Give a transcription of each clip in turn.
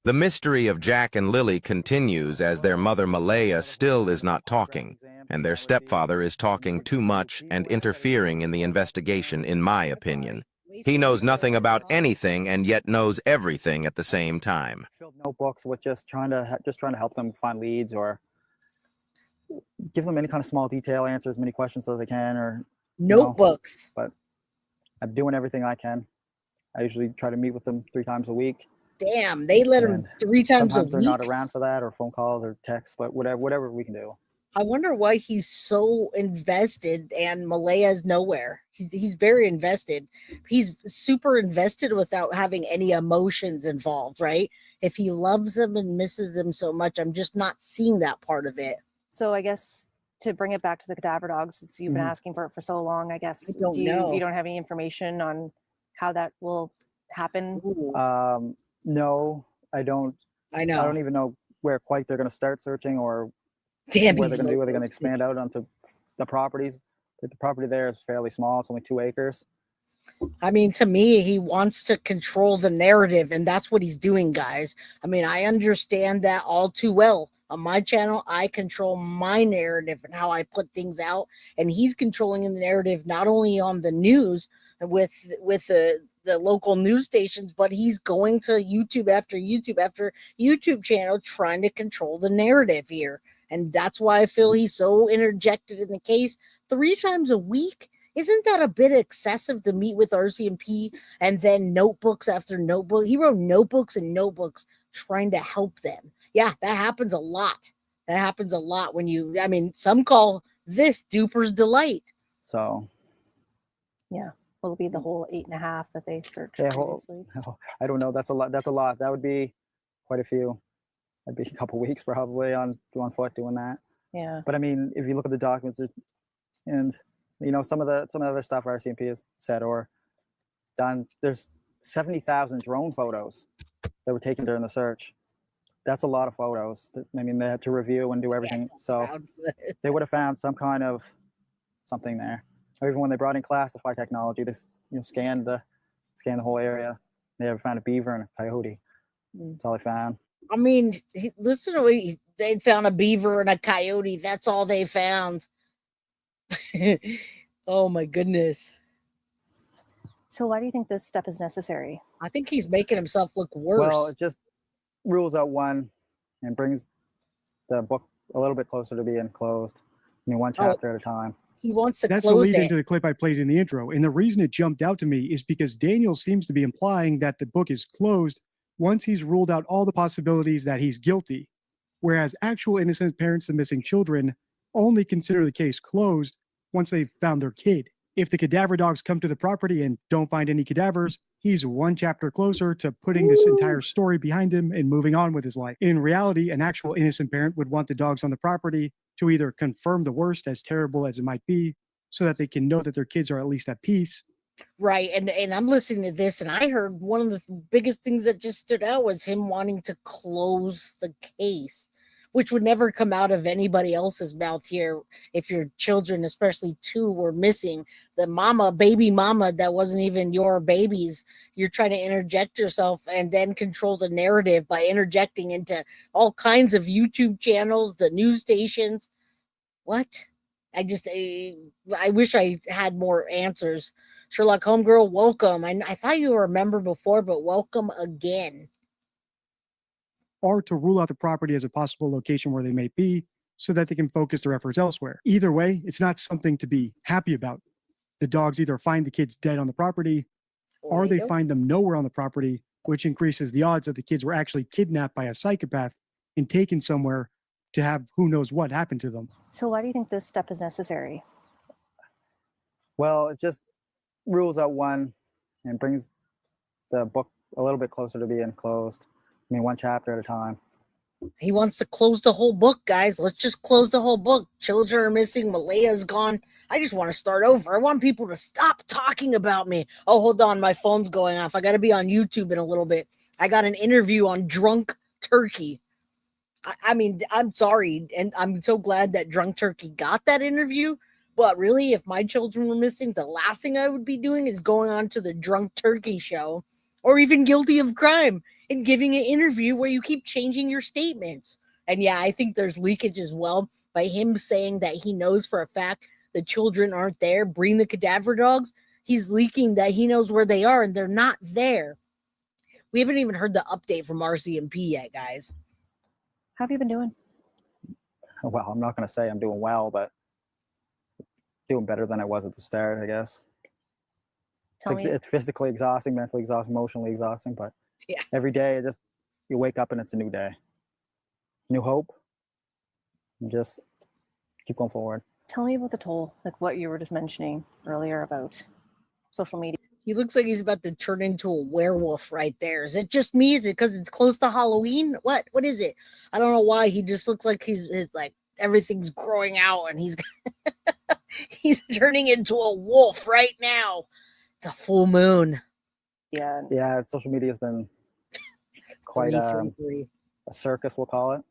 The mystery of Jack and Lily continues as their mother Malaya still is not talking, and their stepfather is talking too much and interfering in the investigation, in my opinion. He knows nothing about anything and yet knows everything at the same time. Filled notebooks with just trying to help them find leads or give them any kind of small detail answers, as many questions as they can, or notebooks. But I'm doing everything I can. I usually try to meet with them 3 times a week. Damn, they let them 3 times a week. Sometimes they're not around for that, or phone calls or texts, but whatever we can do. I wonder why he's so invested and Malaya's nowhere. He's very invested. He's super invested without having any emotions involved, right? If he loves them and misses them so much, I'm just not seeing that part of it. So I guess to bring it back to the cadaver dogs, since you've been asking for it for so long, I guess I don't know. You don't have any information on how that will happen? No, I don't. I know. I don't even know where quite they're going to start searching, or Damn, what they're going to do. Are they going to expand out onto the properties? The property there is fairly small. It's only 2 acres. I mean, to me, he wants to control the narrative, and that's what he's doing, guys. I mean, I understand that all too well. On my channel, I control my narrative and how I put things out, and he's controlling the narrative not only on the news with the local news stations, but he's going to YouTube after YouTube channel trying to control the narrative here. And that's why I feel he's so interjected in the case 3 times a week. Isn't that a bit excessive to meet with RCMP and then notebooks after notebook? He wrote notebooks and notebooks trying to help them. Yeah, that happens a lot. That happens a lot when you, I mean, some call this duper's delight. So, yeah. Will it be the whole 8.5 that they searched? Yeah, I don't know. That's a lot. That's a lot. That would be quite a few. That'd be a couple weeks probably on foot doing that. Yeah. But I mean, if you look at the documents, and you know some of the other stuff RCMP has said or done, there's 70,000 drone photos that were taken during the search. That's a lot of photos. I mean, they had to review and do everything. So they would have found some kind of something there. Or even when they brought in classified technology, this scanned the whole area. They ever found a beaver and a coyote. That's all they found. I mean, listen to what they found: a beaver and a coyote. That's all they found. Oh my goodness. So why do you think this step is necessary? I think he's making himself look worse. Well, it just rules out one and brings the book a little bit closer to being closed. I mean, one chapter at a time. He wants to That's close the lead it. into the clip I played in the intro. And the reason it jumped out to me is because Daniel seems to be implying that the book is closed once he's ruled out all the possibilities that he's guilty, whereas actual innocent parents of missing children only consider the case closed once they've found their kid. If the cadaver dogs come to the property and don't find any cadavers, he's one chapter closer to putting this entire story behind him and moving on with his life. In reality, an actual innocent parent would want the dogs on the property to either confirm the worst, as terrible as it might be, so that they can know that their kids are at least at peace. Right. And I'm listening to this, and I heard one of the biggest things that just stood out was him wanting to close the case, which would never come out of anybody else's mouth here. If your children, especially 2, were missing, the baby mama that wasn't even your babies, you're trying to interject yourself and then control the narrative by interjecting into all kinds of YouTube channels, the news stations. What? I wish I had more answers. Sherlock Homegirl, welcome. I thought you were a member before, but welcome again. Or to rule out the property as a possible location where they may be so that they can focus their efforts elsewhere. Either way, it's not something to be happy about. The dogs either find the kids dead on the property or they find them nowhere on the property, which increases the odds that the kids were actually kidnapped by a psychopath and taken somewhere to have who knows what happened to them. So why do you think this step is necessary? Well, it just rules out one and brings the book a little bit closer to being closed. I mean, one chapter at a time. He wants to close the whole book, guys. Let's just close the whole book. Children are missing. Malaya's gone. I just want to start over. I want people to stop talking about me. Oh, hold on. My phone's going off. I got to be on YouTube in a little bit. I got an interview on drunk turkey. I mean, I'm sorry. And I'm so glad that drunk turkey got that interview. But really, if my children were missing, the last thing I would be doing is going on to the drunk turkey show or even guilty of crime and giving an interview where you keep changing your statements. And yeah, I think there's leakage as well by him saying that he knows for a fact the children aren't there. Bring the cadaver dogs. He's leaking that he knows where they are and they're not there. We haven't even heard the update from RCMP yet, guys. How have you been doing? Well, I'm not going to say I'm doing well, but doing better than I was at the start, I guess. Tell me. It's physically exhausting, mentally exhausting, emotionally exhausting, but Yeah. every day you wake up and it's a new day. New hope. And just keep going forward. Tell me about the toll, like what you were just mentioning earlier about social media. He looks like he's about to turn into a werewolf right there. Is it just me? Is it because it's close to Halloween? What is it? I don't know why. He just looks like he's like everything's growing out and he's he's turning into a wolf right now. It's a full moon. Yeah. Yeah, social media has been quite a circus, we'll call it.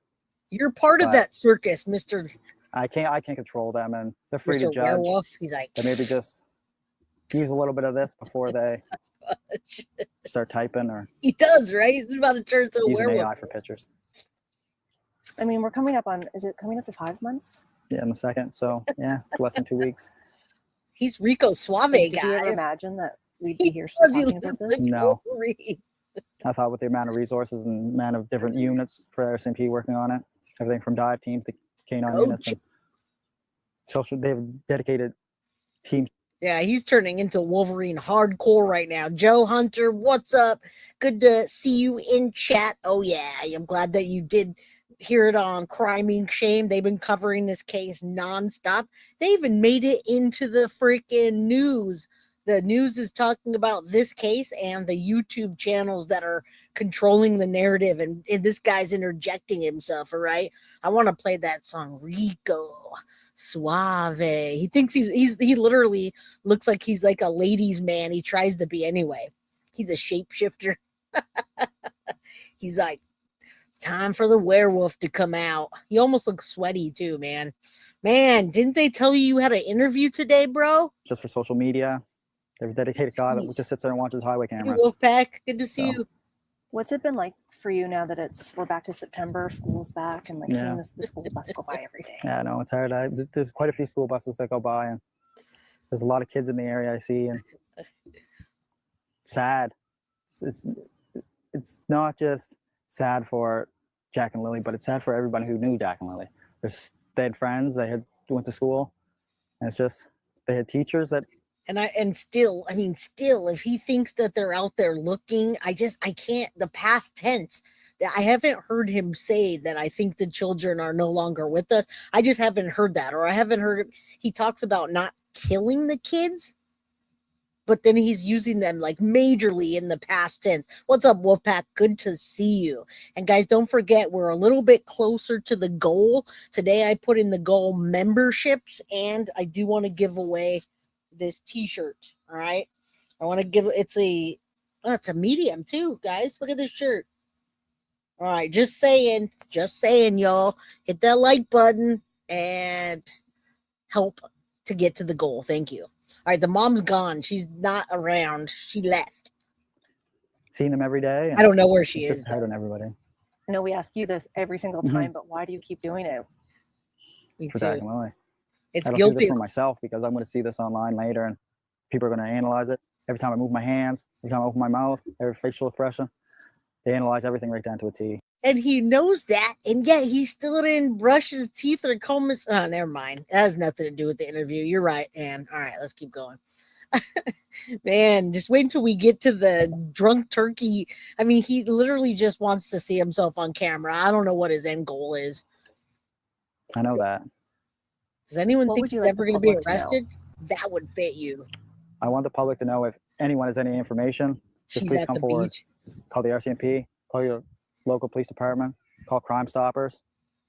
You're part of that circus, Mr. I can't control them, and they're free Mr. to judge. Werewolf. He's like, They maybe just use a little bit of this before they start typing or he does, right? He's about to turn into a using werewolf. AI for pictures. I mean, we're coming up on, is it coming up to 5 months? Yeah, in the second. So yeah, it's less than 2 weeks. He's Rico Suave, Like, guys. did you ever imagine that we'd He be here still does, he talking about looks this? like No. Wolverine. I thought with the amount of resources and amount of different units for RCMP working on it, everything from dive teams to canine units and social, they have dedicated teams. Yeah, he's turning into Wolverine hardcore right now. Joe Hunter, what's up? Good to see you in chat. Oh, yeah, I'm glad that you did hear it on Crime and Shame. They've been covering this case nonstop. They even made it into the freaking news. The news is talking about this case and the YouTube channels that are controlling the narrative. And this guy's interjecting himself, all right? I want to play that song, Rico Suave. He thinks he literally looks like he's like a ladies' man. He tries to be anyway. He's a shapeshifter. He's like, it's time for the werewolf to come out. He almost looks sweaty too, man. Man, didn't they tell you had an interview today, bro? Just for social media. They have a dedicated guy that just sits there and watches highway Hey, cameras. Wolfpack, good to see you. What's it been like for you now that we're back to September, school's back, and like Yeah. seeing the school bus go by every day? Yeah, no, it's hard. There's quite a few school buses that go by, and there's a lot of kids in the area I see, and sad. It's not just sad for Jack and Lily, but it's sad for everybody who knew Jack and Lily. They had friends, went to school, and it's just they had teachers that. And still, if he thinks that they're out there looking, I can't, the past tense, I haven't heard him say that I think the children are no longer with us. I just haven't heard that, or I haven't heard he talks about not killing the kids, but then he's using them like majorly in the past tense. What's up, Wolfpack? Good to see you. And guys, don't forget, we're a little bit closer to the goal. Today, I put in the goal memberships, and I do want to give away this t-shirt. All right, I want to give it's a medium too, guys. Look at this shirt. All right, just saying, y'all, hit that like button and help to get to the goal. Thank you. All right, the mom's gone. She's not around. She left. Seeing them every day. I don't know where she it's is. just hard on everybody. I know we ask you this every single time, but why do you keep doing it? Me For too. Jack and Lily. It's I don't do guilty. this for myself because I'm going to see this online later, and people are going to analyze it. Every time I move my hands, every time I open my mouth, every facial expression, they analyze everything right down to a T. And he knows that, and yet he still didn't brush his teeth or comb his. Oh, never mind. It has nothing to do with the interview. You're right, Ann. All right, let's keep going. Man, just wait until we get to the drunk turkey. I mean, he literally just wants to see himself on camera. I don't know what his end goal is. I know that. Does anyone What think would you he's like ever the going to be public to know? arrested? That would fit you. I want the public to know if anyone has any information, just She's please at come the forward. beach. Call the RCMP, call your local police department, call Crime Stoppers.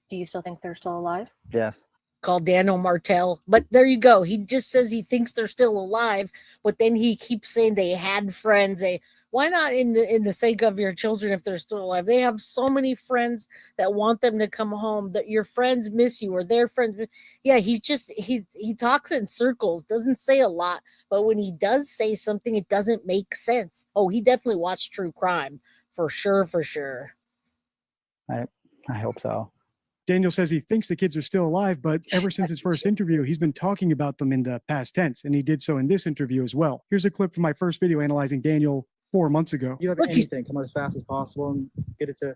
Do you still think they're still alive? Yes. Call Daniel Martel. But there you go. He just says he thinks they're still alive, but then he keeps saying they had friends. Why not in the sake of your children if they're still alive? They have so many friends that want them to come home, that your friends miss you or their friends. Yeah, he talks in circles, doesn't say a lot, but when he does say something, it doesn't make sense. Oh, he definitely watched true crime for sure, for sure. I hope so. Daniel says he thinks the kids are still alive, but ever since his first interview, he's been talking about them in the past tense, and he did so in this interview as well. Here's a clip from my first video analyzing Daniel 4 months ago. You have anything, come out as fast as possible and get it to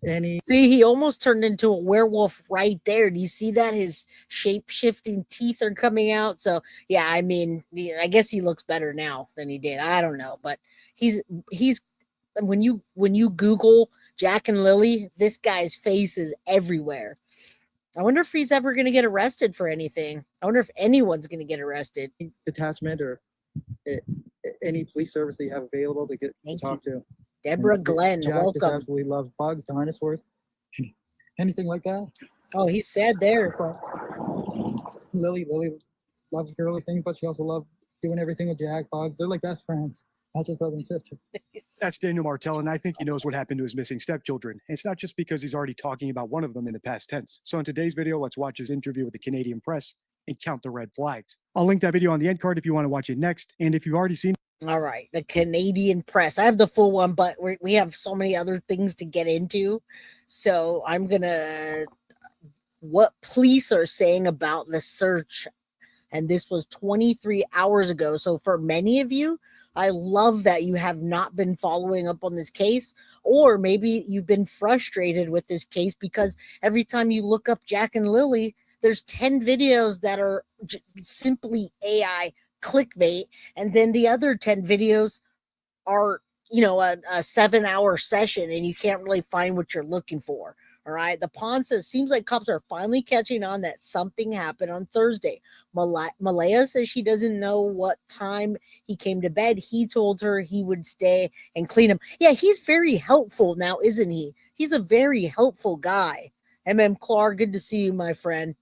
any. See, he almost turned into a werewolf right there. Do you see that? His shape-shifting teeth are coming out. So, yeah, I mean, I guess he looks better now than he did. I don't know, but he's when you Google Jack and Lily, this guy's face is everywhere. I wonder if he's ever going to get arrested for anything. I wonder if anyone's going to get arrested. Detachment or any police service that you have available to get to talk to. Deborah Glenn, Jack welcome. just absolutely loves bugs, dinosaurs, anything like that. Oh, he said there. But Lily loves girly things, but she also loves doing everything with Jack. Bugs, they're like best friends, not just brother and sister. That's Daniel Martell, and I think he knows what happened to his missing stepchildren. And it's not just because he's already talking about one of them in the past tense. So in today's video, let's watch his interview with the Canadian press and count the red flags. I'll link that video on the end card if you want to watch it next. And if you've already seen. All right, the Canadian press. I have the full one, but we have so many other things to get into. So I'm going to, what police are saying about the search. And this was 23 hours ago. So for many of you, I love that you have not been following up on this case, or maybe you've been frustrated with this case because every time you look up Jack and Lily, there's 10 videos that are simply AI clickbait, and then the other 10 videos are, you know, a 7-hour session, and you can't really find what you're looking for. All right. The Pawn says, seems like cops are finally catching on that something happened on Thursday. Malaya says she doesn't know what time he came to bed. He told her he would stay and clean him. Yeah, he's very helpful now, isn't he? He's a very helpful guy. MM Clark, good to see you, my friend.